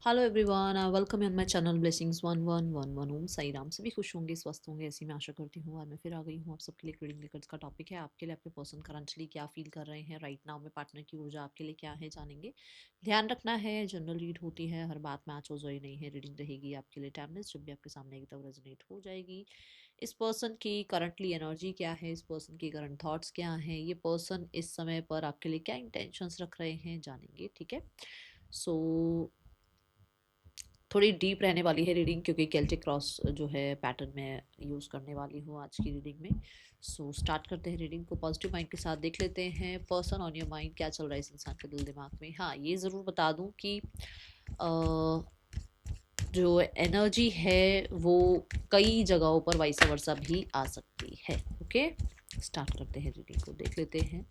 Hello everyone, welcome on my channel blessings 1111 ओम साई राम। सभी खुश होंगे, स्वस्थ होंगे, ऐसी मैं आशा करती हूँ। आज मैं फिर आ गई हूँ आप सबके लिए रीडिंग लेकर। इसका टॉपिक है आपके लिए आपके पर्सन करंटली क्या फील कर रहे हैं राइट नाउ में, पार्टनर की ऊर्जा आपके लिए क्या है जानेंगे। ध्यान रखना है, जनरल रीड होती है, हर बात मैच हो जाए नहीं है। रीडिंग रहेगी आपके लिए टाइमलेस, जब भी आपके सामने एक तरफ रेजोनेट हो जाएगी। इस पर्सन की करंटली एनर्जी क्या है, इस पर्सन की करंट थॉट्स क्या हैं, ये पर्सन इस समय पर आपके लिए क्या इंटेंशंस रख रहे हैं जानेंगे। ठीक है, सो थोड़ी डीप रहने वाली है रीडिंग, क्योंकि केल्टिक क्रॉस जो है पैटर्न में यूज़ करने वाली हूँ आज की रीडिंग में। सो स्टार्ट करते हैं रीडिंग को। पॉजिटिव माइंड के साथ देख लेते हैं पर्सन ऑन योर माइंड, क्या चल रहा है इस इंसान के दिल दिमाग में। हाँ, ये ज़रूर बता दूँ कि जो एनर्जी है वो कई जगहों पर वाइस वर्सा भी आ सकती है। ओके, स्टार्ट करते हैं रीडिंग को, देख लेते हैं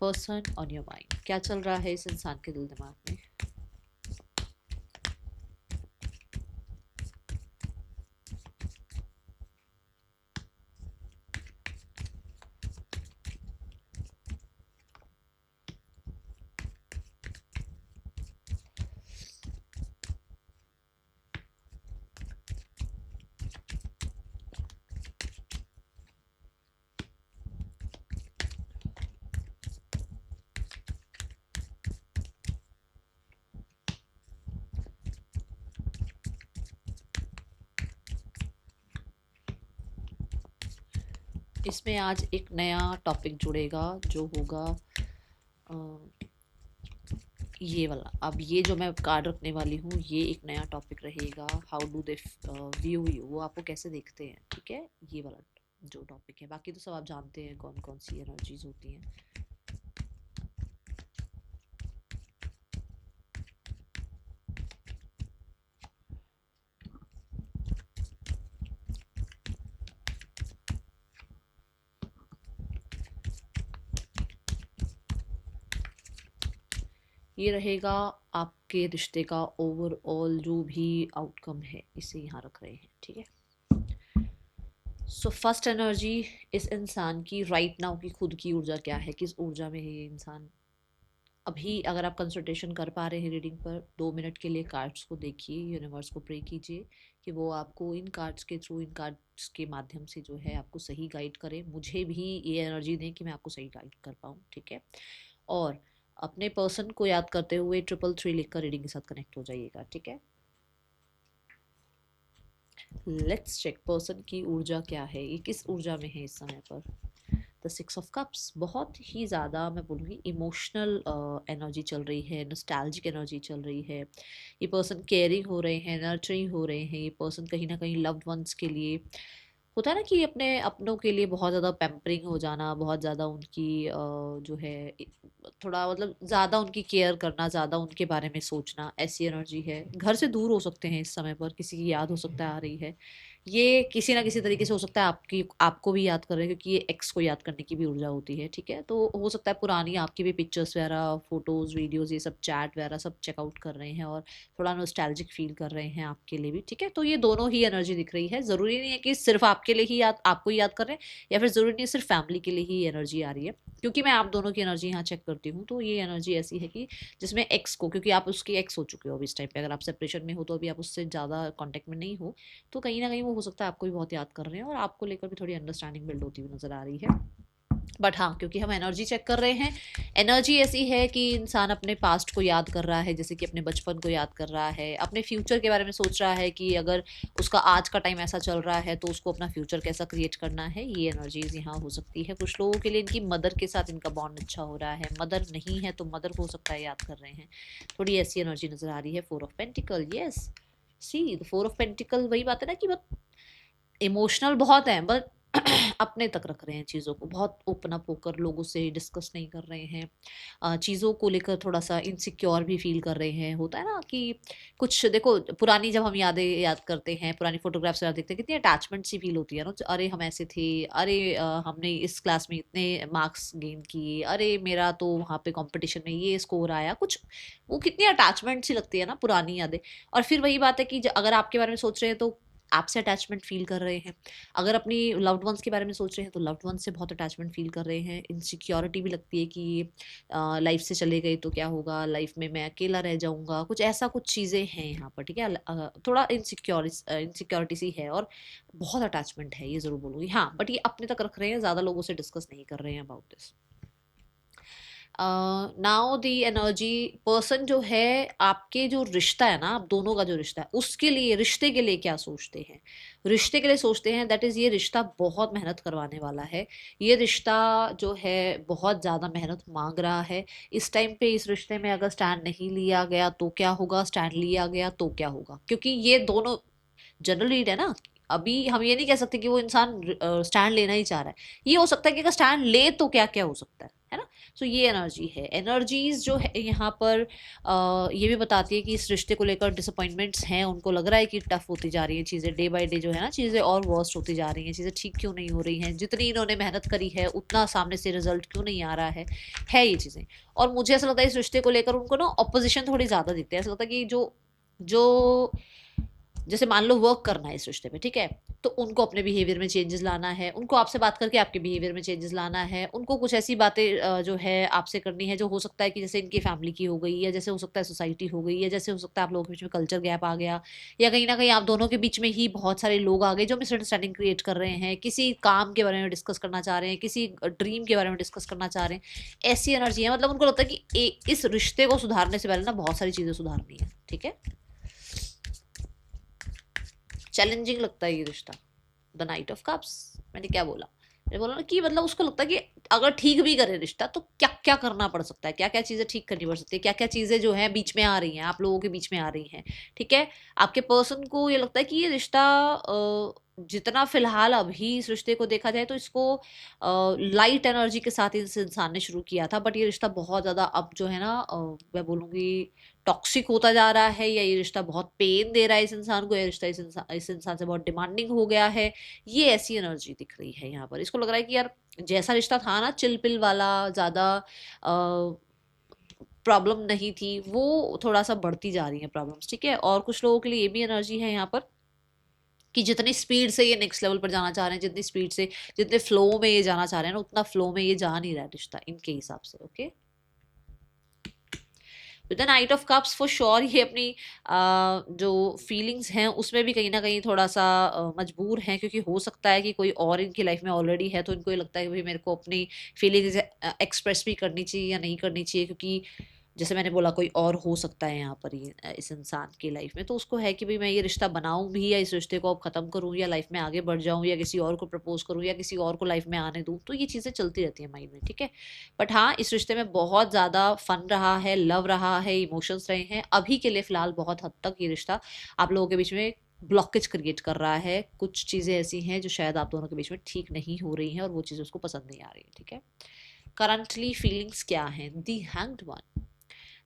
पर्सन ऑन योर माइंड, क्या चल रहा है इस इंसान के दिल दिमाग में। इसमें आज एक नया टॉपिक जुड़ेगा जो होगा ये वाला। अब ये जो मैं कार्ड रखने वाली हूँ, ये एक नया टॉपिक रहेगा। How do they view you, वो आपको कैसे देखते हैं। ठीक है, ये वाला जो टॉपिक है। बाकी तो सब आप जानते हैं कौन कौन सी एनर्जीज होती हैं। ये रहेगा आपके रिश्ते का ओवरऑल जो भी आउटकम है, इसे यहाँ रख रहे हैं। ठीक है, सो फर्स्ट एनर्जी इस इंसान की राइट नाउ की खुद की ऊर्जा क्या है, किस ऊर्जा में है ये इंसान अभी। अगर आप कंसल्टेशन कर पा रहे हैं रीडिंग पर, 2 मिनट के लिए कार्ड्स को देखिए, यूनिवर्स को प्रे कीजिए कि वो आपको इन कार्ड्स के थ्रू, इन कार्ड्स के माध्यम से जो है आपको सही गाइड करे। मुझे भी ये एनर्जी दें कि मैं आपको सही गाइड कर पाऊँ। ठीक है, और अपने पर्सन को याद करते हुए 333 लिखकर रीडिंग के साथ कनेक्ट हो जाइएगा। ठीक है, लेट्स चेक पर्सन की ऊर्जा क्या है, ये किस ऊर्जा में है इस समय पर। द 6 ऑफ कप्स, बहुत ही ज़्यादा मैं बोलूँगी इमोशनल एनर्जी चल रही है, नॉस्टैल्जिक एनर्जी चल रही है। ये पर्सन केयरिंग हो रहे हैं, नर्चरिंग हो रहे हैं। ये पर्सन कहीं ना कहीं लव्ड वंस के लिए, होता है ना कि अपने अपनों के लिए बहुत ज़्यादा पैम्परिंग हो जाना, बहुत ज़्यादा उनकी जो है थोड़ा मतलब ज़्यादा उनकी केयर करना, ज़्यादा उनके बारे में सोचना, ऐसी एनर्जी है। घर से दूर हो सकते हैं इस समय पर, किसी की याद हो सकता है आ रही है। ये किसी ना किसी तरीके से हो सकता है आपकी, आपको भी याद कर रहे हैं, क्योंकि ये एक्स को याद करने की भी ऊर्जा होती है। ठीक है, तो हो सकता है पुरानी आपकी भी पिक्चर्स वगैरह, फोटोज़, वीडियोज़, ये सब चैट वगैरह सब चेकआउट कर रहे हैं और थोड़ा नॉस्टैल्जिक फील कर रहे हैं आपके लिए भी। ठीक है, तो ये दोनों ही एनर्जी दिख रही है। ज़रूरी नहीं है कि सिर्फ आपके लिए ही याद, आपको ही याद कर रहे हैं, या फिर ज़रूरी नहीं है सिर्फ फैमिली के लिए ही एनर्जी आ रही है। क्योंकि मैं आप दोनों की एनर्जी यहाँ चेक करती हूँ, तो ये एनर्जी ऐसी है कि जिसमें एक्स को, क्योंकि आप उसकी एक्स हो चुके हो अभी इस टाइम पे, अगर आप सेपरेशन में हो तो अभी आप उससे ज़्यादा कॉन्टेक्ट में नहीं हो, तो कहीं ना कहीं वो हो सकता है आपको भी बहुत याद कर रहे हैं और आपको लेकर भी थोड़ी अंडरस्टैंडिंग बिल्ड होती हुई नजर आ रही है। बट हाँ, क्योंकि हम एनर्जी चेक कर रहे हैं, एनर्जी ऐसी है कि इंसान अपने पास्ट को याद कर रहा है, जैसे कि अपने बचपन को याद कर रहा है, अपने फ्यूचर के बारे में सोच रहा है कि अगर उसका आज का टाइम ऐसा चल रहा है तो उसको अपना फ्यूचर कैसा क्रिएट करना है। ये एनर्जीज यहाँ हो सकती है। कुछ लोगों के लिए इनकी मदर के साथ इनका बॉन्ड अच्छा हो रहा है, मदर नहीं है तो मदर हो सकता है याद कर रहे हैं, थोड़ी ऐसी एनर्जी नजर आ रही है। 4 of pentacle, yes, see the 4 of pentacle, वही बात है ना कि बहुत इमोशनल बहुत है, बट अपने तक रख रहे हैं चीज़ों को, बहुत ओपन अप होकर लोगों से डिस्कस नहीं कर रहे हैं। चीज़ों को लेकर थोड़ा सा इनसिक्योर भी फील कर रहे हैं। होता है ना कि कुछ देखो, पुरानी जब हम यादें याद करते हैं, पुरानी फोटोग्राफ्स याद देखते हैं, कितनी अटैचमेंट सी फील होती है ना। अरे हम ऐसे थे, अरे हमने इस क्लास में इतने मार्क्स गेन किए, अरे मेरा तो वहाँ पे कंपटीशन में ये स्कोर आया, कुछ वो कितनी अटैचमेंट सी लगती है ना पुरानी यादें। और फिर वही बात है कि अगर आपके बारे में सोच रहे हैं तो आपसे अटैचमेंट फील कर रहे हैं। अगर अपनी लव्ड वंस के बारे में सोच रहे हैं तो लव्ड वंस से बहुत अटैचमेंट फील कर रहे हैं। इनसिक्योरिटी भी लगती है कि लाइफ से चले गए तो क्या होगा, लाइफ में मैं अकेला रह जाऊंगा, कुछ ऐसा कुछ चीज़ें हैं यहाँ पर, ठीक है। थोड़ा इनसिक्योरिटी सी है और बहुत अटैचमेंट है, ये ज़रूर बोलूँगी। हाँ, बट ये अपने तक रख रहे हैं, ज़्यादा लोगों से डिस्कस नहीं कर रहे हैं about this. Now the energy person जो है, आपके जो रिश्ता है ना, आप दोनों का जो रिश्ता है, उसके लिए, रिश्ते के लिए क्या सोचते हैं? रिश्ते के लिए सोचते हैं दैट इज़ ये रिश्ता बहुत मेहनत करवाने वाला है। ये रिश्ता जो है बहुत ज़्यादा मेहनत मांग रहा है। इस टाइम पे इस रिश्ते में अगर स्टैंड नहीं लिया गया तो क्या होगा, स्टैंड लिया गया तो क्या होगा, क्योंकि ये दोनों जनरल रीड है ना। अभी हम ये नहीं कह सकते कि वो इंसान स्टैंड लेना ही चाह रहा है। ये हो सकता है कि अगर स्टैंड ले तो क्या क्या हो सकता है ना। तो ये एनर्जी है। एनर्जीज जो है यहाँ पर ये भी बताती है कि इस रिश्ते को लेकर डिसअपॉइंटमेंट्स हैं, उनको लग रहा है कि टफ होती जा रही हैं चीज़ें, डे बाय डे जो है ना, चीज़ें और वर्स्ट होती जा रही हैं, चीज़ें ठीक क्यों नहीं हो रही हैं, जितनी इन्होंने मेहनत करी है उतना सामने से रिजल्ट क्यों नहीं आ रहा है ये चीज़ें। और मुझे ऐसा लगता है इस रिश्ते को लेकर उनको ना ऑपोजिशन थोड़ी ज़्यादा दिखती है। ऐसा लगता है कि जो जैसे मान लो वर्क करना है इस रिश्ते में, ठीक है, तो उनको अपने बिहेवियर में चेंजेस लाना है, उनको आपसे बात करके आपके बिहेवियर में चेंजेस लाना है, उनको कुछ ऐसी बातें जो है आपसे करनी है जो हो सकता है कि जैसे इनकी फैमिली की हो गई, या जैसे हो सकता है सोसाइटी हो गई, या जैसे हो सकता है आप लोगों के बीच में कल्चर गैप आ गया, या कहीं ना कहीं आप दोनों के बीच में ही बहुत सारे लोग आ गए जो मिसअंडरस्टैंडिंग क्रिएट कर रहे हैं, किसी काम के बारे में डिस्कस करना चाह रहे हैं, किसी ड्रीम के बारे में डिस्कस करना चाह रहे हैं। ऐसी एनर्जी है, मतलब उनको लगता है कि इस रिश्ते को सुधारने से पहले ना बहुत सारी चीज़ें सुधारनी है, ठीक है। चैलेंजिंग लगता है ये रिश्ता। द नाइट ऑफ कप्स, मैंने क्या बोला, मैंने बोला ना कि मतलब उसको लगता है कि अगर ठीक भी करे रिश्ता तो क्या क्या करना पड़ सकता है, क्या क्या चीज़ें ठीक करनी पड़ सकती है, क्या क्या चीज़ें जो है बीच में आ रही हैं, आप लोगों के बीच में आ रही हैं, ठीक है। आपके पर्सन को ये लगता है कि ये रिश्ता जितना फिलहाल अभी इस रिश्ते को देखा जाए तो इसको लाइट एनर्जी के साथ इस इंसान ने शुरू किया था, बट ये रिश्ता बहुत ज़्यादा अब जो है ना मैं बोलूँगी टॉक्सिक होता जा रहा है, या ये रिश्ता बहुत पेन दे रहा है इस इंसान को, या रिश्ता इस इंसान से बहुत डिमांडिंग हो गया है। ये ऐसी एनर्जी दिख रही है यहाँ पर। इसको लग रहा है कि यार जैसा रिश्ता था ना, चिल पिल वाला, ज़्यादा प्रॉब्लम नहीं थी, वो थोड़ा सा बढ़ती जा रही है प्रॉब्लम्स, ठीक है। और कुछ लोगों के लिए ये भी एनर्जी है यहाँ पर कि जितनी स्पीड से ये नेक्स्ट लेवल पर जाना चाह रहे हैं, जितनी स्पीड से, जितने फ्लो में ये जाना चाह रहे हैं ना, उतना फ्लो में ये जा नहीं रहा है रिश्ता इनके हिसाब से, okay. With the night of cups for sure ये अपनी जो फीलिंग्स हैं उसमें भी कहीं ना कहीं थोड़ा सा मजबूर हैं, क्योंकि हो सकता है कि कोई और इनकी लाइफ में ऑलरेडी है, तो इनको ये लगता है कि भाई मेरे को अपनी फीलिंग्स एक्सप्रेस भी करनी चाहिए या नहीं करनी चाहिए, क्योंकि जैसे मैंने बोला कोई और हो सकता है यहाँ पर ये इस इंसान की लाइफ में। तो उसको है कि भाई मैं ये रिश्ता बनाऊं भी, या इस रिश्ते को अब ख़त्म करूं, या लाइफ में आगे बढ़ जाऊं, या किसी और को प्रपोज करूं, या किसी और को लाइफ में आने दूं। तो ये चीज़ें चलती रहती हैं माइंड में, ठीक है। बट हाँ, इस रिश्ते में बहुत ज़्यादा फन रहा है, लव रहा है, इमोशंस रहे हैं। अभी के लिए फ़िलहाल बहुत हद तक ये रिश्ता आप लोगों के बीच में ब्लॉकेज क्रिएट कर रहा है। कुछ चीज़ें ऐसी हैं जो शायद आप दोनों के बीच में ठीक नहीं हो रही हैं, और वो चीज़ें उसको पसंद नहीं आ रही है, ठीक है। करंटली फीलिंग्स क्या हैं? दी हैंग्ड वन।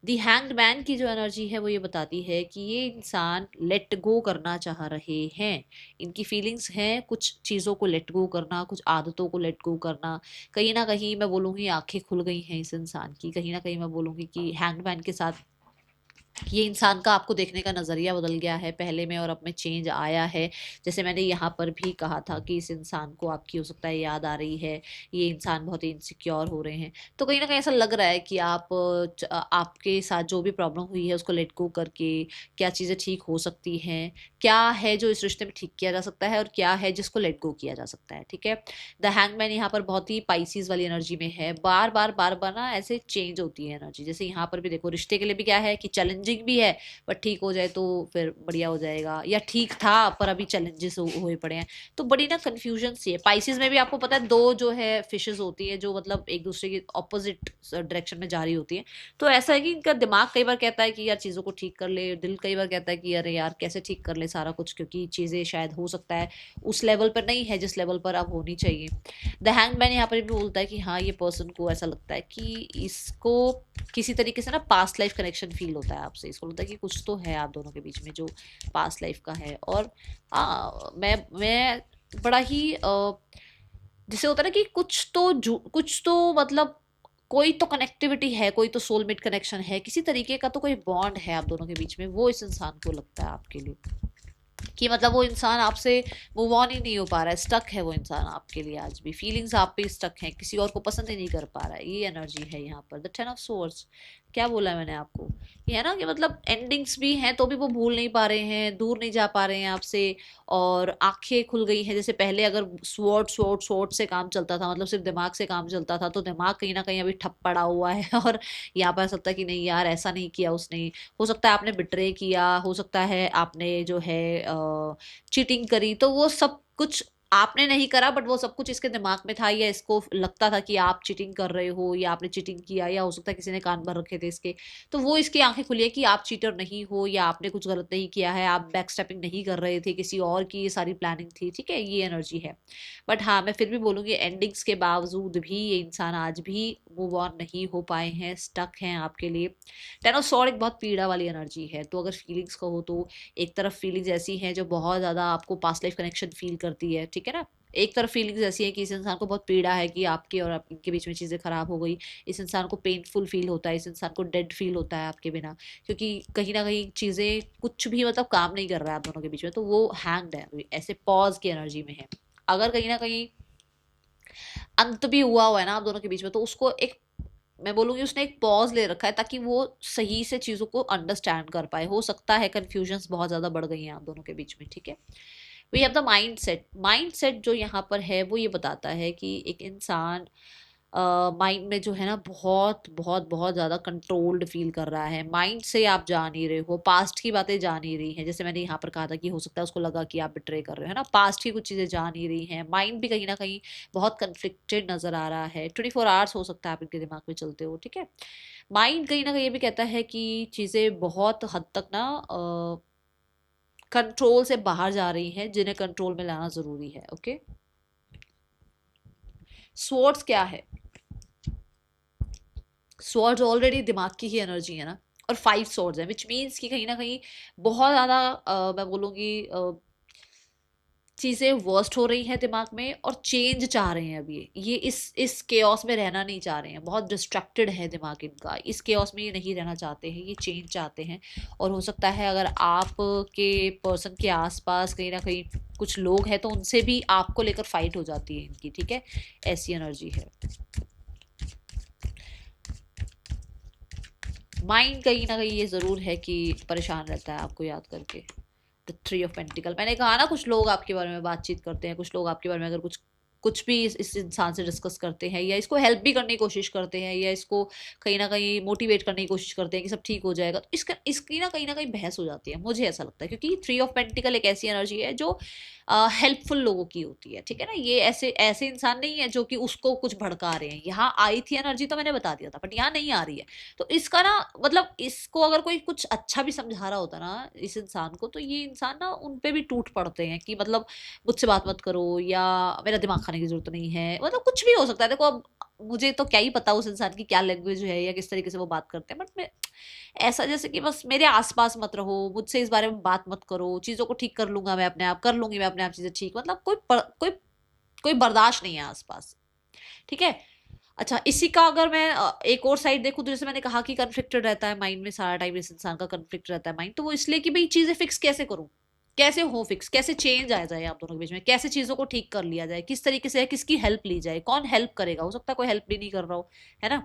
दी हैंग्ड मैन की जो एनर्जी है वो ये बताती है कि ये इंसान लेट गो करना चाह रहे हैं। इनकी फीलिंग्स हैं कुछ चीज़ों को लेट गो करना, कुछ आदतों को लेट गो करना। कहीं ना कहीं मैं बोलूँगी आंखें खुल गई हैं इस इंसान की। कहीं ना कहीं मैं बोलूँगी कि हैंग्ड मैन के साथ ये इंसान का आपको देखने का नज़रिया बदल गया है, पहले में और अब में चेंज आया है। जैसे मैंने यहाँ पर भी कहा था कि इस इंसान को आपकी हो सकता है याद आ रही है, ये इंसान बहुत ही इनसिक्योर हो रहे हैं। तो कहीं ना कहीं ऐसा लग रहा है कि आपके साथ जो भी प्रॉब्लम हुई है उसको लेट गो करके क्या चीज़ें ठीक हो सकती हैं, क्या है जो इस रिश्ते में ठीक किया जा सकता है, और क्या है जिसको लेट गो किया जा सकता है, ठीक है। द हैंगमैन यहाँ पर बहुत ही पाइसिस वाली एनर्जी में है। बार बार ना ऐसे चेंज होती है एनर्जी। जैसे यहाँ पर भी देखो, रिश्ते के लिए भी क्या है कि चैलेंजिंग भी है, पर ठीक हो जाए तो फिर बढ़िया हो जाएगा, या ठीक था पर अभी चैलेंजेस हुए पड़े हैं। तो बड़ी ना कन्फ्यूजन सी है। पाइसिस में भी आपको पता है दो जो है फिशेस होती है जो मतलब एक दूसरे की ऑपोजिट डायरेक्शन में जा रही होती है। तो ऐसा है कि इनका दिमाग कई बार कहता है कि यार चीज़ों को ठीक कर ले, दिल कई बार कहता है कि अरे यार कैसे ठीक कर ले सारा कुछ, क्योंकि चीज़ें शायद हो सकता है उस लेवल पर नहीं है जिस लेवल पर अब होनी चाहिए। द हैंगमैन यहाँ पर भी बोलता है कि हाँ, ये पर्सन को ऐसा लगता है कि इसको किसी तरीके से ना पास्ट लाइफ कनेक्शन फील होता है आपसे। इसको लगता है कि कुछ तो है आप दोनों के बीच में जो पास्ट लाइफ का है। और मैं बड़ा ही जैसे होता है ना कि कुछ तो मतलब कोई तो कनेक्टिविटी है, कोई तो सोलमेट कनेक्शन है, किसी तरीके का तो कोई बॉन्ड है आप दोनों के बीच में, वो इस इंसान को लगता है आपके लिए। कि मतलब वो इंसान आपसे मूव ऑन ही नहीं हो पा रहा है, स्टक है वो इंसान आपके लिए, आज भी फीलिंग्स आप पे स्टक हैं, किसी और को पसंद ही नहीं कर पा रहा है, ये एनर्जी है यहाँ पर। द टेन ऑफ सोर्ड्स, क्या बोला है मैंने आपको, ये है ना कि मतलब एंडिंग्स भी हैं तो भी वो भूल नहीं पा रहे हैं, दूर नहीं जा पा रहे हैं आपसे, और आंखें खुल गई हैं। जैसे पहले अगर स्वॉर्ड स्वॉर्ड स्वॉर्ड से काम चलता था, मतलब सिर्फ दिमाग से काम चलता था, तो दिमाग कहीं ना कहीं अभी ठप पड़ा हुआ है और यहाँ पर सकता है कि नहीं यार ऐसा नहीं किया उसने, हो सकता है आपने बिट्रे किया, हो सकता है आपने जो है चीटिंग करी, तो वो सब कुछ आपने नहीं करा, बट वो सब कुछ इसके दिमाग में था, या इसको लगता था कि आप चीटिंग कर रहे हो या आपने चीटिंग किया, या हो सकता है किसी ने कान भर रखे थे इसके, तो वो इसकी आंखें खुली है कि आप चीटर नहीं हो, या आपने कुछ गलत नहीं किया है, आप बैक स्टेपिंग नहीं कर रहे थे, किसी और की ये सारी प्लानिंग थी, ठीक है, ये एनर्जी है। बट हाँ, मैं फिर भी बोलूंगी एंडिंग्स के बावजूद भी ये इंसान आज भी मूव ऑन नहीं हो पाए हैं, स्टक हैं आपके लिए। टेन ऑफ सॉर्ड एक बहुत पीड़ा वाली एनर्जी है, तो अगर फीलिंग्स कहो तो एक तरफ फीलिंग्स ऐसी हैं जो बहुत ज़्यादा आपको पास्ट लाइफ कनेक्शन फील करती है, ठीक है ना, एक तरफ फीलिंग्स ऐसी है कि इस इंसान को बहुत पीड़ा है कि आपके और आप इनके बीच में चीज़ें खराब हो गई, इस इंसान को पेनफुल फील होता है, इस इंसान को डेड फील होता है आपके बिना, क्योंकि कहीं ना कहीं चीज़ें कुछ भी मतलब काम नहीं कर रहा है आप दोनों के बीच में, तो वो हैंग्ड है अभी, ऐसे पॉज की एनर्जी में है। अगर कहीं ना कहीं अंत भी हुआ है ना आप दोनों के बीच में, तो उसको एक, मैं बोलूंगी उसने एक पॉज ले रखा है ताकि वो सही से चीज़ों को अंडरस्टैंड कर पाए। हो सकता है कन्फ्यूजन्स बहुत ज़्यादा बढ़ गई हैं आप दोनों के बीच में, ठीक है। We have the mind set, mind set जो यहाँ पर है वो ये बताता है कि एक इंसान माइंड में जो है ना बहुत बहुत बहुत ज़्यादा कंट्रोल्ड फील कर रहा है, माइंड से आप जा नहीं रहे हो, पास्ट की बातें जा नहीं रही हैं, जैसे मैंने यहाँ पर कहा था कि हो सकता है उसको लगा कि आप बिट्रे कर रहे हो, है ना, पास्ट की कुछ चीज़ें जा नहीं रही हैं, माइंड भी कहीं ना कहीं बहुत कन्फ्लिक्टेड नज़र आ रहा है, 24 आवर्स हो सकता है आप इनके दिमाग में चलते हो, ठीक है। माइंड कहीं ना कहीं ये भी कहता है कि चीज़ें बहुत हद तक ना कंट्रोल से बाहर जा रही हैं, जिन्हें कंट्रोल में लाना ज़रूरी है, ओके। स्वॉर्ड्स क्या है, स्वॉर्ड्स ऑलरेडी दिमाग की ही एनर्जी है ना, और 5 स्वॉर्ड्स है, विच मीन्स कि कहीं ना कहीं बहुत ज़्यादा मैं बोलूँगी चीज़ें वर्स्ट हो रही हैं दिमाग में, और चेंज चाह रहे हैं अभी ये इस केओस में रहना नहीं चाह रहे हैं, बहुत डिस्ट्रैक्टेड है दिमाग इनका, इस केओस में ये नहीं रहना चाहते हैं, ये चेंज चाहते हैं। और हो सकता है अगर आप के पर्सन के आसपास कहीं ना कहीं कुछ लोग हैं तो उनसे भी आपको लेकर फाइट हो जाती है इनकी, ठीक है, ऐसी एनर्जी है। माइंड कहीं ना कहीं ये ज़रूर है कि परेशान रहता है आपको याद करके। द 3 ऑफ पेंटिकल, मैंने कहा ना कुछ लोग आपके बारे में बातचीत करते हैं, कुछ लोग आपके बारे में अगर कुछ कुछ भी इस इंसान से डिस्कस करते हैं, या इसको हेल्प भी करने की कोशिश करते हैं, या इसको कहीं ना कहीं मोटिवेट करने की कोशिश करते हैं कि सब ठीक हो जाएगा, तो इसका इसकी ना कहीं बहस हो जाती है, मुझे ऐसा लगता है, क्योंकि 3 ऑफ पेंटिकल एक ऐसी एनर्जी है जो हेल्पफुल लोगों की होती है, ठीक है ना, ये ऐसे ऐसे इंसान नहीं है जो कि उसको कुछ भड़का रहे हैं। यहाँ आई थी एनर्जी तो मैंने बता दिया था, बट यहाँ नहीं आ रही है, तो इसका ना मतलब इसको अगर कोई कुछ अच्छा भी समझा रहा होता ना इस इंसान को, तो ये इंसान ना उन पे भी टूट पड़ते हैं कि मतलब मुझसे बात मत करो, या मेरा दिमाग खाने की जरूरत नहीं है, मतलब कुछ भी हो सकता है। देखो अब मुझे तो क्या ही पता उस इंसान की क्या लैंग्वेज है या किस तरीके से वो बात करते हैं, बट मैं ऐसा जैसे कि बस मेरे आसपास मत रहो, मुझसे इस बारे में बात मत करो, चीज़ों को ठीक कर लूंगा मैं अपने आप, कर लूंगी मैं अपने आप चीज़ें ठीक, मतलब कोई कोई बर्दाश्त नहीं है आसपास, ठीक है। अच्छा, इसी का अगर मैं एक और साइड देखूं, तो जैसे मैंने कहा कि कन्फ्लिक्टेड रहता है माइंड में सारा टाइम, इस इंसान का कन्फ्लिक्ट रहता है माइंड, तो वो इसलिए कि भाई चीज़ें फिक्स कैसे करूं, कैसे हो फिक्स, कैसे चेंज आ जाए आप दोनों के बीच में, कैसे चीज़ों को ठीक कर लिया जाए, किस तरीके से, किसकी हेल्प ली जाए, कौन हेल्प करेगा, हो सकता है कोई हेल्प भी नहीं कर रहा हो, है ना,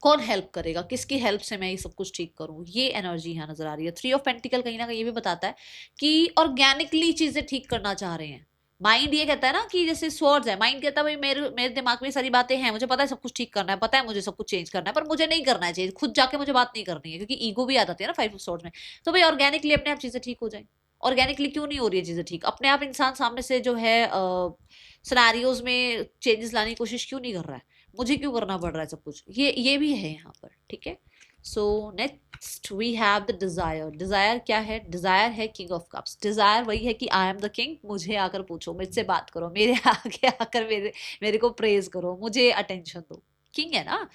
कौन हेल्प करेगा, किसकी हेल्प से मैं ये सब कुछ ठीक करूं, ये एनर्जी यहाँ नजर आ रही है। 3 ऑफ पेंटिकल कहीं ना कहीं ये भी बताता है कि ऑर्गेनिकली चीजें ठीक करना चाह रहे हैं। माइंड ये कहता है ना कि जैसे स्वर्ड्स है, माइंड कहता है भाई मेरे मेरे दिमाग में सारी बातें हैं, मुझे पता है सब कुछ ठीक करना है, पता है मुझे सब कुछ चेंज करना है, पर मुझे नहीं करना है चेंज, खुद जाके मुझे बात नहीं करनी है, क्योंकि ईगो भी आ जाती है ना 5 ऑफ स्वॉर्ड्स में। तो भाई ऑर्गेनिकली अपने आप चीजें ठीक हो जाए, ऑर्गेनिकली क्यों नहीं हो रही है चीजें ठीक, अपने आप इंसान सामने से जो है सिनेरियोज में चेंजेस लाने की कोशिश क्यों नहीं कर रहा है, मुझे क्यों करना पड़ रहा है सब कुछ, ये भी है यहाँ पर, ठीक है। So next we have the desire. Desire क्या है, डिजायर है किंग ऑफ कप्स। डिजायर वही है कि आई एम द किंग, मुझे आकर पूछो, मुझसे बात करो, मेरे आगे आकर मेरे को प्रेज करो, मुझे अटेंशन दो। किंग है ना,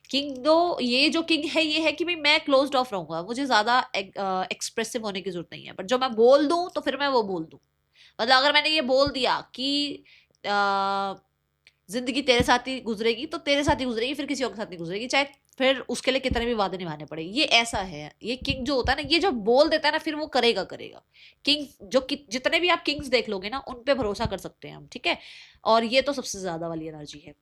किंग दो, ये जो किंग है ये है कि भाई मैं क्लोज्ड ऑफ रहूंगा, मुझे ज्यादा एक्सप्रेसिव होने की जरूरत नहीं है, बट जो मैं बोल दूं तो फिर मैं वो बोल दूं। मतलब अगर मैंने ये बोल दिया कि जिंदगी तेरे साथ ही गुजरेगी तो तेरे साथ ही गुजरेगी, फिर किसी और के साथ नहीं गुजरेगी, चाहे फिर उसके लिए कितने भी वादे निभाने पड़े। ये ऐसा है, ये किंग जो होता है ना, ये जो बोल देता है ना फिर वो करेगा करेगा। किंग जो जितने भी आप किंग्स देख लोगे ना उन पे भरोसा कर सकते हैं हम, ठीक है। और ये तो सबसे ज्यादा वाली एनर्जी है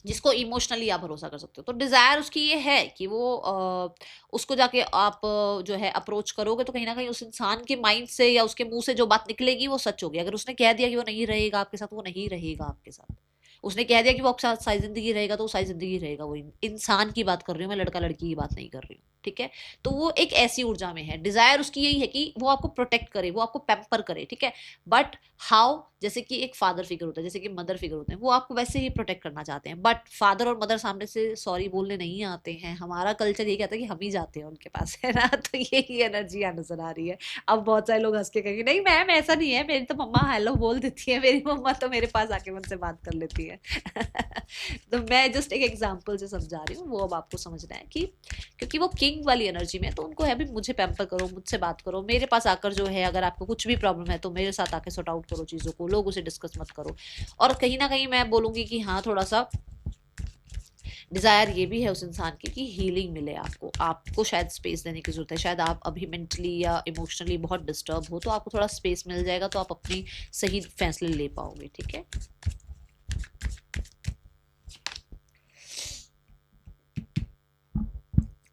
जिसको इमोशनली आप भरोसा कर सकते हो। तो डिजायर उसकी ये है कि वो उसको जाके आप जो है अप्रोच करोगे तो कहीं ना कहीं उस इंसान के माइंड से या उसके मुंह से जो बात निकलेगी वो सच होगी। अगर उसने कह दिया कि वो नहीं रहेगा आपके साथ, वो नहीं रहेगा आपके साथ। उसने कह दिया कि वो आपके साथ सारी जिंदगी रहेगा तो वो सारी जिंदगी रहेगा। वो इंसान की बात कर रही हूँ मैं, लड़का लड़की की बात नहीं कर रही हूँ, ठीक है। तो वो एक ऐसी ऊर्जा में है। डिजायर उसकी यही है कि वो आपको प्रोटेक्ट करे, वो आपको पैम्पर करे, ठीक है। बट हाउ, जैसे कि एक फादर फिगर होता है, जैसे कि मदर फिगर होते हैं, वो आपको वैसे ही प्रोटेक्ट करना चाहते हैं। बट फादर और मदर सामने से सॉरी बोलने नहीं आते हैं। हमारा कल्चर ये कहता है कि हम ही जाते हैं उनके पास, है ना। तो यही एनर्जी यहाँ नजर आ रही है। अब बहुत सारे लोग हंस के कहेंगे नहीं मैम ऐसा नहीं है, मेरी तो मम्मा हेलो बोल देती है, मेरी मम्मा तो मेरे पास आके मुझसे बात कर लेती है। तो मैं जस्ट एक एग्जाम्पल से समझा रही हूँ, वो अब आपको समझना है कि क्योंकि वो किंग वाली एनर्जी में है, तो उनको है भी मुझे पैम्पर करो, मुझसे बात करो, मेरे पास आकर जो है अगर आपको कुछ भी प्रॉब्लम है तो मेरे साथ आके सॉर्ट आउट करो चीज़ों को, लोगों से डिस्कस मत करो। और कहीं ना कहीं मैं बोलूँगी कि हाँ थोड़ा सा डिज़ायर ये भी है उस इंसान की कि हीलिंग मिले आपको। आपको शायद स्पेस देने की ज़रूरत है, शायद आप अभी मेंटली या इमोशनली बहुत डिस्टर्ब हो, तो आपको थोड़ा स्पेस मिल जाएगा तो आप अपनी सही फैसले ले पाओगे, ठीक है।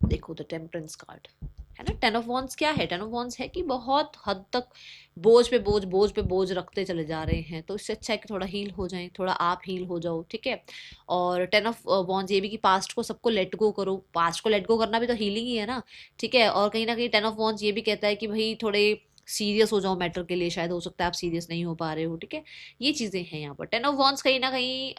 देखो द टेम्परेंस कार्ड है ना। टेन ऑफ वॉन्ड्स क्या है? टेन ऑफ वॉन्ड्स है कि बहुत हद तक बोझ पे बोझ, बोझ पे बोझ रखते चले जा रहे हैं। तो इससे अच्छा है कि थोड़ा हील हो जाए, थोड़ा आप हील हो जाओ, ठीक है। और टेन ऑफ वॉन्ड्स ये भी कि पास्ट को सबको लेट गो करो। पास्ट को लेट गो करना भी तो हीलिंग ही है ना, ठीक है। और कहीं ना कहीं टेन ऑफ वॉन्ड्स ये भी कहता है कि भाई थोड़े सीरियस हो जाओ मैटर के लिए। शायद हो सकता है आप सीरियस नहीं हो पा रहे हो, ठीक है। ये चीज़ें हैं यहाँ पर। टेन ऑफ वॉन्ड्स कहीं ना कहीं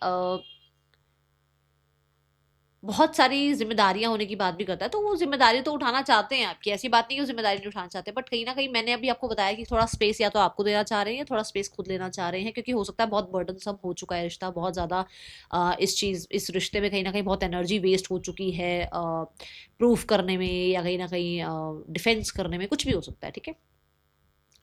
बहुत सारी जिम्मेदारियां होने की बात भी करता है। तो वो जिम्मेदारी तो उठाना चाहते हैं आपकी, ऐसी बात नहीं कि वो जिम्मेदारी नहीं उठाना चाहते। बट कहीं ना कहीं मैंने अभी आपको बताया कि थोड़ा स्पेस या तो आपको देना चाह रहे हैं, थोड़ा स्पेस खुद लेना चाह रहे हैं, क्योंकि हो सकता है बहुत बर्डन सब हो चुका है रिश्ता, बहुत ज़्यादा इस रिश्ते में कहीं ना कहीं बहुत एनर्जी वेस्ट हो चुकी है प्रूफ करने में या कहीं ना कहीं डिफेंस करने में, कुछ भी हो सकता है, ठीक है।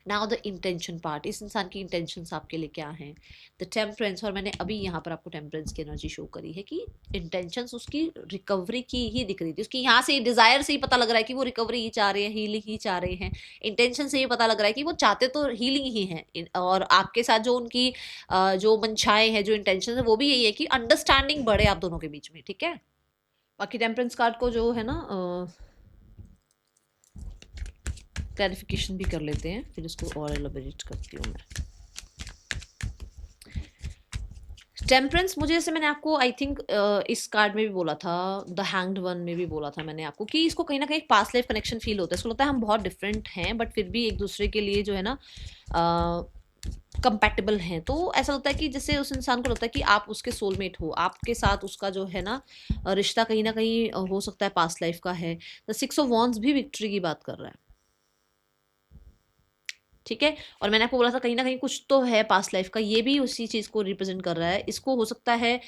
नाउ द इंटेंशन पार्ट, इस इंसान की इंटेंशंस आपके लिए क्या हैं? द टेम्परेंस, और मैंने अभी यहाँ पर आपको टेम्परेंस की एनर्जी शो करी है कि इंटेंशंस उसकी रिकवरी की ही दिख रही थी। उसकी यहाँ से डिजायर से ही पता लग रहा है कि वो रिकवरी ही चाह रहे हैं, हीलिंग ही चाह रहे हैं। इंटेंशन से ये पता लग रहा है कि वो चाहते तो हीलिंग ही है। और आपके साथ जो उनकी जो मंशाएं हैं, जो इंटेंशन है, वो भी यही है कि अंडरस्टैंडिंग बढ़े आप दोनों के बीच में, ठीक है। बाकी टेम्परेंस कार्ड को जो है ना क्लैरिफिकेशन भी कर लेते हैं, फिर इसको और एलाबोरेट करती हूँ मैं। टेम्परेंस मुझे, जैसे मैंने आपको आई थिंक इस कार्ड में भी बोला था, द हैंग्ड वन में भी बोला था मैंने आपको, कि इसको कहीं ना कहीं पास्ट लाइफ कनेक्शन फील होता है। इसको लगता है हम बहुत डिफरेंट हैं बट फिर भी एक दूसरे के लिए जो है ना कंपैटिबल हैं। तो ऐसा लगता है कि जैसे उस इंसान को लगता है कि आप उसके सोलमेट हो, आपके साथ उसका जो है ना रिश्ता कहीं ना कहीं हो सकता है पास्ट लाइफ का है। द सिक्स ऑफ वॉन्ड्स भी विक्ट्री की बात कर रहा है, ठीक है। और मैंने आपको बोला था कहीं ना कहीं कुछ तो है पास्ट लाइफ का, ये भी उसी चीज़ को रिप्रेजेंट कर रहा है। इसको हो सकता है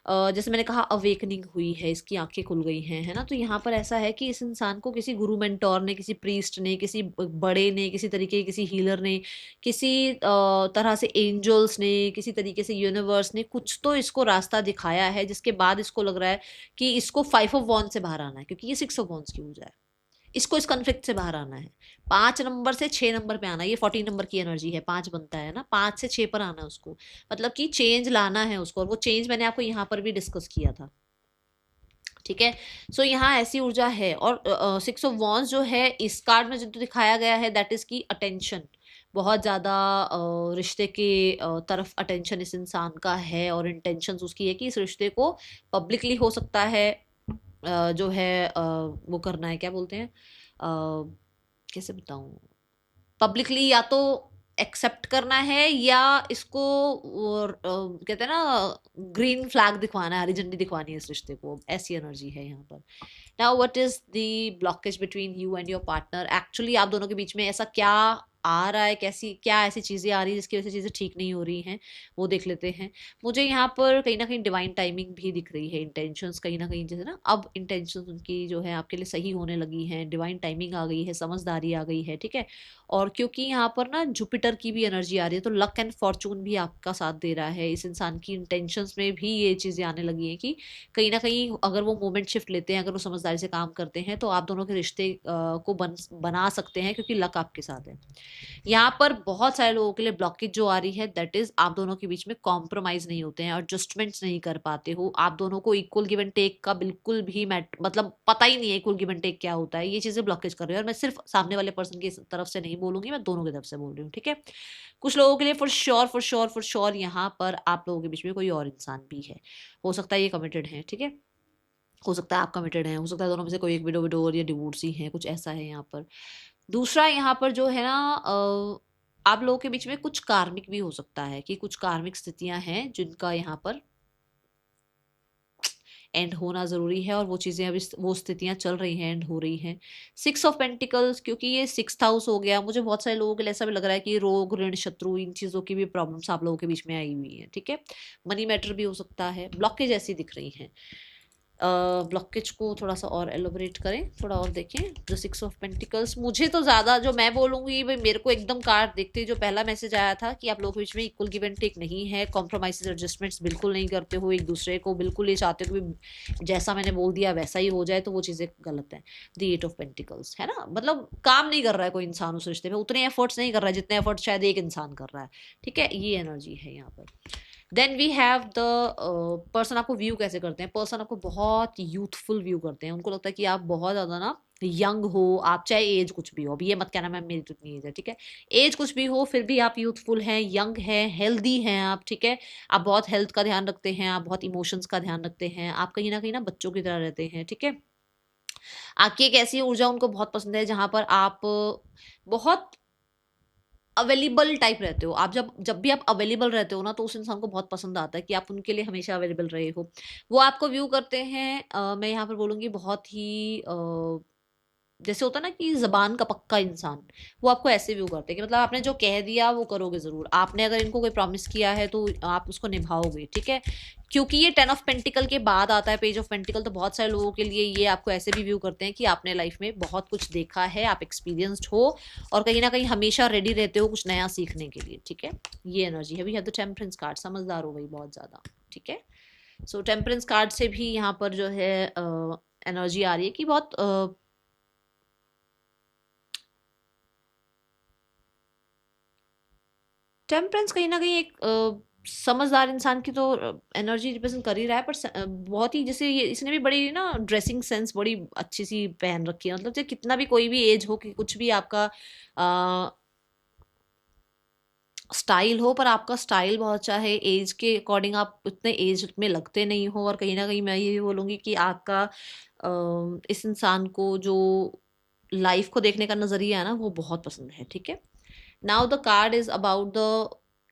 जैसे मैंने कहा अवेकनिंग हुई है, इसकी आंखें खुल गई हैं, है ना। तो यहाँ पर ऐसा है कि इस इंसान को किसी गुरु मेंटोर ने, किसी प्रीस्ट ने, किसी बड़े ने, किसी तरीके किसी हीलर ने, किसी तरह से एंजल्स ने, किसी तरीके से यूनिवर्स ने कुछ तो इसको रास्ता दिखाया है, जिसके बाद इसको लग रहा है कि इसको 5 ऑफ वॉन्ड्स से बाहर आना है, क्योंकि ये 6 ऑफ वॉन्ड्स की ऊर्जा है। इसको इस कॉन्फ्लिक्ट से बाहर आना है, 5 नंबर से 6 नंबर पे आना है। ये 14 नंबर की एनर्जी है, 5 बनता है ना, 5 से 6 पर आना है उसको, मतलब कि चेंज लाना है उसको। और वो चेंज मैंने आपको यहाँ पर भी डिस्कस किया था, ठीक है। सो यहाँ ऐसी ऊर्जा है। और 6 ऑफ वॉन्ड्स जो है इस कार्ड में जो दिखाया गया है दैट इज की अटेंशन, बहुत ज़्यादा रिश्ते के तरफ अटेंशन इस इंसान का है। और इंटेंशंस उसकी है कि इस रिश्ते को पब्लिकली हो सकता है जो है वो करना है, क्या बोलते हैं कैसे बताऊं, पब्लिकली या तो एक्सेप्ट करना है या इसको कहते हैं ना ग्रीन फ्लैग दिखवाना है, हरी झंडी दिखवानी है इस रिश्ते को। ऐसी एनर्जी है यहाँ पर। Now what is the blockage between you and your partner? Actually आप दोनों के बीच में ऐसा क्या आ रहा है, कैसी क्या ऐसी चीज़ें आ रही है जिसकी वजह से चीज़ें ठीक नहीं हो रही हैं, वो देख लेते हैं। मुझे यहाँ पर कहीं ना कहीं डिवाइन टाइमिंग भी दिख रही है, इंटेंशंस कहीं ना कहीं जैसे ना अब इंटेंशंस उनकी जो है आपके लिए सही होने लगी हैं, डिवाइन टाइमिंग आ गई है, समझदारी आ गई है, ठीक है। और क्योंकि यहाँ पर ना जुपिटर की भी एनर्जी आ रही है, तो लक एंड फॉर्चून भी आपका साथ दे रहा है। इस इंसान की इंटेंशंस में भी ये चीज़ें आने लगी हैं कि कहीं ना कहीं अगर वो मोमेंट शिफ्ट लेते हैं, अगर वो समझदारी से काम करते हैं, तो आप दोनों के रिश्ते को बना सकते हैं, क्योंकि लक आपके साथ है। यहाँ पर बहुत सारे लोगों के लिए ब्लॉकेज जो आ रही है, दैट इज आप दोनों के बीच में कॉम्प्रोमाइज नहीं होते हैं, एडजस्टमेंट्स नहीं कर पाते हो, आप दोनों को इक्वल गिव एंड टेक का बिल्कुल भी मतलब पता ही नहीं है इक्वल गिव एंड टेक क्या होता है। ये चीजें ब्लॉकेज कर रही है, और मैं सिर्फ सामने वाले पर्सन की तरफ से नहीं बोलूंगी, मैं दोनों की तरफ से बोल रही हूँ, ठीक है। कुछ लोगों के लिए फॉर श्योर यहाँ पर आप लोगों के बीच में कोई और इंसान भी है, हो सकता है ये कमिटेड है, ठीक है। हो सकता है आप कमिटेड हैं, हो सकता है दोनों में से कोई एक विडो विडोर या डिवोर्सी है, कुछ ऐसा है यहाँ पर। दूसरा यहाँ पर जो है ना आप लोगों के बीच में कुछ कार्मिक भी हो सकता है, कि कुछ कार्मिक स्थितियां हैं जिनका यहाँ पर एंड होना ज़रूरी है, और वो चीज़ें अभी वो स्थितियां चल रही हैं, एंड हो रही हैं। 6 ऑफ पेंटिकल्स, क्योंकि ये 6th हाउस हो गया, मुझे बहुत सारे लोगों के लिए ऐसा भी लग रहा है कि रोग ऋण शत्रु इन चीज़ों की भी प्रॉब्लम्स आप लोगों के बीच में आई हुई हैं, ठीक है। मनी मैटर भी हो सकता है, ब्लॉकेज ऐसी दिख रही हैं। ब्लॉकेज को थोड़ा सा और एलोबरेट करें, थोड़ा और देखें। जो 6 ऑफ पेंटिकल्स, मुझे तो ज़्यादा जो मैं बोलूँगी भाई, मेरे को एकदम कार्ड देखते ही जो पहला मैसेज आया था कि आप लोगों के बीच में इक्वल गिव एंड टेक नहीं है, कॉम्प्रोमाइज एडजस्टमेंट्स बिल्कुल नहीं करते हो, एक दूसरे को बिल्कुल ये चाहते हो कि जैसा मैंने बोल दिया वैसा ही हो जाए, तो वो चीज़ें गलत है। द 8 ऑफ पेंटिकल्स है ना, मतलब काम नहीं कर रहा है कोई इंसान उस रिश्ते में, उतने एफर्ट्स नहीं कर रहा है जितने एफर्ट्स शायद एक इंसान कर रहा है, ठीक है। ये एनर्जी है यहाँ पर। Then we have the person. आपको व्यू कैसे करते हैं, पर्सन आपको बहुत यूथफुल व्यू करते हैं, उनको लगता है कि आप बहुत ज़्यादा ना यंग हो, आप चाहे एज कुछ भी हो, अब ये मत कहना मैम मेरी तो इतनी एज है, ठीक है। एज कुछ भी हो, फिर भी आप यूथफुल हैं, यंग हैं, हेल्दी हैं आप, ठीक है। आप बहुत हेल्थ का ध्यान रखते हैं, आप बहुत इमोशंस का ध्यान रखते हैं, आप कहीं ना बच्चों की तरह रहते हैं, ठीक है। आपकी एक ऐसी ऊर्जा उनको बहुत पसंद है जहाँ पर आप बहुत अवेलेबल टाइप रहते हो। आप जब भी आप अवेलेबल रहते हो ना, तो उस इंसान को बहुत पसंद आता है कि आप उनके लिए हमेशा अवेलेबल रहे हो। वो आपको व्यू करते हैं मैं यहाँ पर बोलूँगी बहुत ही जैसे होता है ना कि ज़बान का पक्का इंसान, वो आपको ऐसे व्यू करते हैं कि मतलब आपने जो कह दिया वो करोगे ज़रूर। आपने अगर इनको कोई प्रॉमिस किया है तो आप उसको निभाओगे, ठीक है। क्योंकि ये 10 ऑफ पेंटिकल के बाद आता है पेज ऑफ पेंटिकल, तो बहुत सारे लोगों के लिए ये आपको ऐसे भी व्यू करते हैं कि आपने लाइफ में बहुत कुछ देखा है, आप एक्सपीरियंस्ड हो, और कहीं ना कहीं हमेशा रेडी रहते हो कुछ नया सीखने के लिए, ठीक है। ये एनर्जी है। We have the temperance card, समझदार हो गई बहुत ज़्यादा, ठीक है। सो टेम्परेंस कार्ड से भी यहाँ पर जो है एनर्जी आ रही है कि बहुत टेम्परेंस कहीं ना कहीं एक समझदार इंसान की तो एनर्जी रिप्रेजेंट कर ही रहा है, पर बहुत ही जैसे ये इसने भी बड़ी ना ड्रेसिंग सेंस बड़ी अच्छी सी पहन रखी है, मतलब चाहे कितना भी कोई भी एज हो, कि कुछ भी आपका स्टाइल हो, पर आपका स्टाइल बहुत, चाहे एज के अकॉर्डिंग आप उतने एज में लगते नहीं हो, और कहीं ना कहीं मैं ये बोलूँगी कि आपका इस इंसान को जो लाइफ को देखने का नज़रिया है ना, वो बहुत पसंद है, ठीक है। Now the card is about the,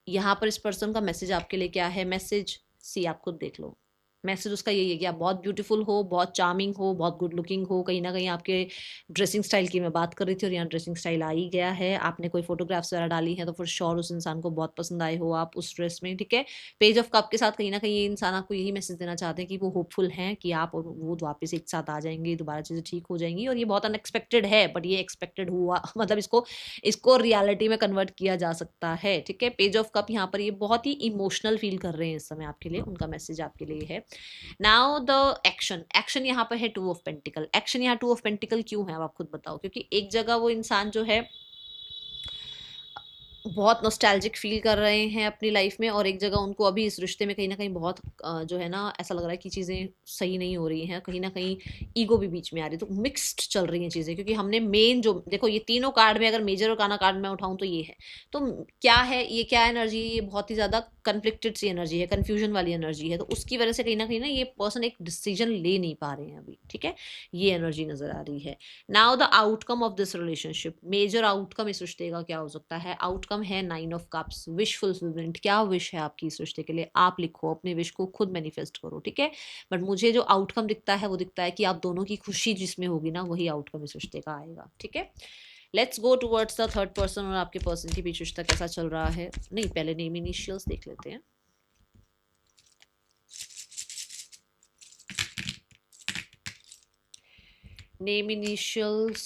यहाँ पर इस पर्सन का मैसेज आपके लिए क्या है। मैसेज सी आप खुद देख लो। मैसेज उसका यही है कि आप बहुत ब्यूटीफुल हो, बहुत चार्मिंग हो, बहुत गुड लुकिंग हो। कहीं ना कहीं आपके ड्रेसिंग स्टाइल की मैं बात कर रही थी, और यहाँ ड्रेसिंग स्टाइल आ ही गया है। आपने कोई फोटोग्राफ्स वगैरह डाली हैं तो फिर श्योर उस इंसान को बहुत पसंद आए हो आप उस ड्रेस में, ठीक है। पेज ऑफ कप के साथ कहीं ना कहीं ये इंसान आपको यही मैसेज देना चाहते हैं कि वो होपफुल हैं कि आप और वो वापस एक साथ आ जाएंगे, दोबारा चीज़ें ठीक हो जाएंगी। और ये बहुत अनएक्सपेक्टेड है, बट ये एक्सपेक्टेड हुआ मतलब इसको रियलिटी में कन्वर्ट किया जा सकता है, ठीक है। पेज ऑफ कप यहाँ पर ये बहुत ही इमोशनल फील कर रहे हैं इस समय आपके लिए, उनका मैसेज आपके लिए है। नाउ द एक्शन यहाँ पर है 2 ऑफ पेंटिकल। एक्शन यहाँ 2 ऑफ पेंटिकल क्यों है, अब आप खुद बताओ। क्योंकि एक जगह वो इंसान जो है बहुत नॉस्टैल्जिक फील कर रहे हैं अपनी लाइफ में, और एक जगह उनको अभी इस रिश्ते में कहीं ना कहीं बहुत जो है ना ऐसा लग रहा है कि चीज़ें सही नहीं हो रही हैं, कहीं ना कहीं ईगो भी बीच में आ रही है, तो मिक्स्ड चल रही हैं चीज़ें। क्योंकि हमने मेन जो देखो, ये तीनों कार्ड में अगर मेजर और काना कार्ड में उठाऊं तो ये है, तो क्या है ये, क्या एनर्जी, ये बहुत ही ज़्यादा कन्फ्लिक्टेड सी एनर्जी है, कन्फ्यूजन वाली एनर्जी है। तो उसकी वजह से कहीं ना ये पर्सन एक डिसीजन ले नहीं पा रहे हैं अभी, ठीक है। ये एनर्जी नज़र आ रही है। Now the outcome of this relationship, major outcome इस रिश्ते का क्या हो सकता है। आउटकम है 9 ऑफ कप्स, विश फुलफिलमेंट। क्या विश है आपकी इस रिश्ते के लिए, आप लिखो, अपने विश को खुद मैनिफेस्ट करो, ठीक है। बट मुझे जो आउटकम दिखता है वो दिखता है कि आप दोनों की खुशी जिसमें होगी ना, वही आउटकम इस रिश्ते का आएगा, ठीक है। Let's go towards the third person और आपके पर्सन के बीच रिश्ता कैसा चल रहा है। नहीं, पहले नेम इनिशियल्स देख लेते हैं। नेम इनिशियल्स,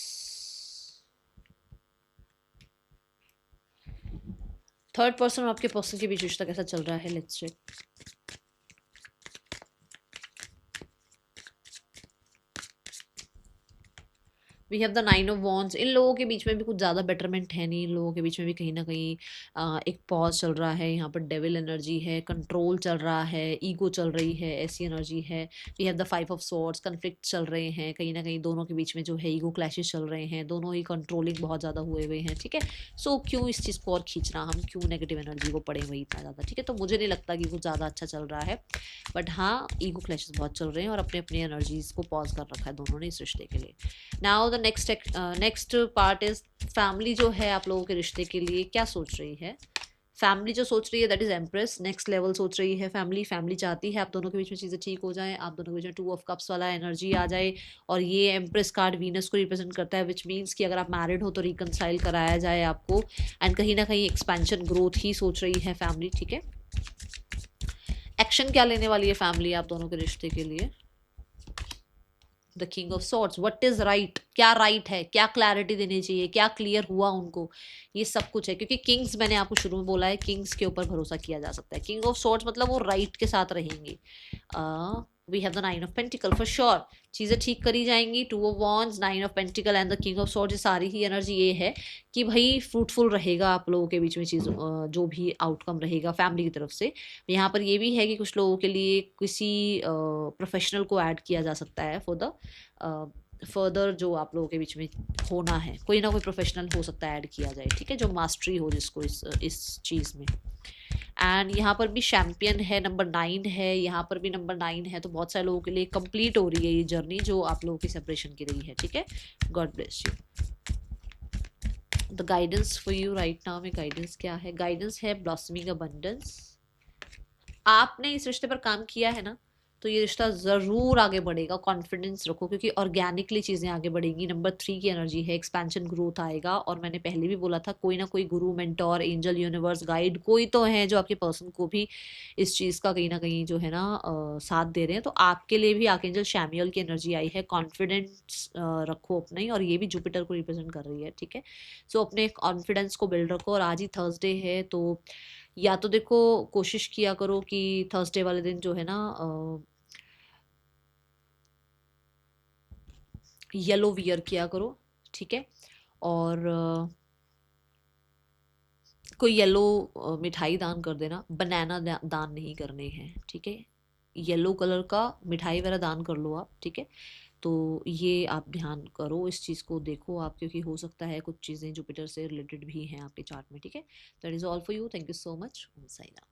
थर्ड पर्सन और आपके पर्सन के बीच रिश्ता कैसा चल रहा है, let's check. We have the 9 of wands. इन लोगों के बीच में भी कुछ ज़्यादा बेटरमेंट है नहीं। इन लोगों के बीच में भी कहीं ना कहीं एक पॉज चल रहा है। यहाँ पर डेविल एनर्जी है, कंट्रोल चल रहा है, ईगो चल रही है, ऐसी एनर्जी है। We have the 5 of swords. Conflict चल रहे हैं कहीं ना कहीं, दोनों के बीच में जो है ईगो क्लैशेस चल रहे हैं, दोनों ही कंट्रोलिंग बहुत ज़्यादा हुए हुए हैं, ठीक है। सो क्यों इस चीज़ को और खींचना, हम क्यों नेगेटिव एनर्जी को पढ़े वही इतना ज़्यादा, ठीक है। तो मुझे नहीं लगता कि कुछ ज़्यादा अच्छा चल रहा है, बट हाँ ईगो क्लैशेस बहुत चल रहे हैं और अपने अपनी एनर्जीज को पॉज कर रखा है दोनों ने इस रिश्ते के लिए। Now the next part is family जो है आप लोगों के रिश्ते के लिए क्या सोच रही है। फैमिली जो सोच रही है that is empress, next level सोच रही है फैमिली। फैमिली चाहती है आप दोनों के बीच में चीज़ें ठीक हो जाएं, आप दोनों के बीच में 2 ऑफ कप्स वाला एनर्जी आ जाए, और ये एम्प्रेस कार्ड वीनस को रिप्रेजेंट करता है, विच मीन्स कि अगर आप मैरिड हो तो रिकनसाइल कराया जाए आपको, एंड कहीं ना कहीं एक्सपेंशन ग्रोथ ही सोच रही है फैमिली, ठीक है। एक्शन क्या लेने वाली है फैमिली आप दोनों के रिश्ते के लिए। The king of swords, what is right, क्या राइट है, क्या क्लैरिटी देनी चाहिए, क्या क्लियर हुआ उनको, ये सब कुछ है। क्योंकि किंग्स, मैंने आपको शुरू में बोला है, किंग्स के ऊपर भरोसा किया जा सकता है। किंग ऑफ सॉर्ड्स मतलब वो राइट के साथ रहेंगे। We have the 9 of pentacle, for sure चीज़ें ठीक करी जाएंगी। 2 of wands, 9 of pentacle and the king of swords, ये सारी ही एनर्जी ये है कि भाई फ्रूटफुल रहेगा आप लोगों के बीच में चीज़, जो भी आउटकम रहेगा फैमिली की तरफ से। यहाँ पर ये भी है कि कुछ लोगों के लिए किसी प्रोफेशनल को ऐड किया जा सकता है फॉर द फर्दर जो आप लोगों के बीच में होना है। कोई ना कोई प्रोफेशनल हो सकता है ऐड किया जाए, ठीक है, जो मास्टरी हो जिसको इस चीज़ में। एंड यहाँ पर भी चैम्पियन है, नंबर 9 है, यहाँ पर भी नंबर 9 है। तो बहुत सारे लोगों के लिए कंप्लीट हो रही है ये जर्नी जो आप लोगों की सेपरेशन की रही है, ठीक है। God bless you. The guidance for you right now में गाइडेंस क्या है, गाइडेंस है ब्लॉसमिंग अबंडेंस। आपने इस रिश्ते पर काम किया है ना, तो ये रिश्ता ज़रूर आगे बढ़ेगा। कॉन्फिडेंस रखो क्योंकि ऑर्गेनिकली चीज़ें आगे बढ़ेंगी। नंबर 3 की एनर्जी है, एक्सपेंशन ग्रोथ आएगा। और मैंने पहले भी बोला था कोई ना कोई गुरु, मेंटोर, एंजल, यूनिवर्स, गाइड कोई तो है जो आपके पर्सन को भी इस चीज़ का कहीं ना कहीं जो है ना साथ दे रहे हैं। तो आपके लिए भी आर्कएंजल शैमुएल की एनर्जी आई है। कॉन्फिडेंस रखो अपना ही, और ये भी जुपिटर को रिप्रेजेंट कर रही है, ठीक है। सो अपने कॉन्फिडेंस को बिल्ड रखो। और आज ही थर्सडे है तो या तो देखो कोशिश किया करो कि थर्सडे वाले दिन जो है ना येलो वियर किया करो, ठीक है। और कोई येलो मिठाई दान कर देना, बनाना दान नहीं करने हैं, ठीक है। येलो कलर का मिठाई वगैरह दान कर लो आप, ठीक है। तो ये आप ध्यान करो, इस चीज़ को देखो आप, क्योंकि हो सकता है कुछ चीज़ें जुपिटर से रिलेटेड भी हैं आपके चार्ट में, ठीक है। That is all for you. Thank you so much. Saina.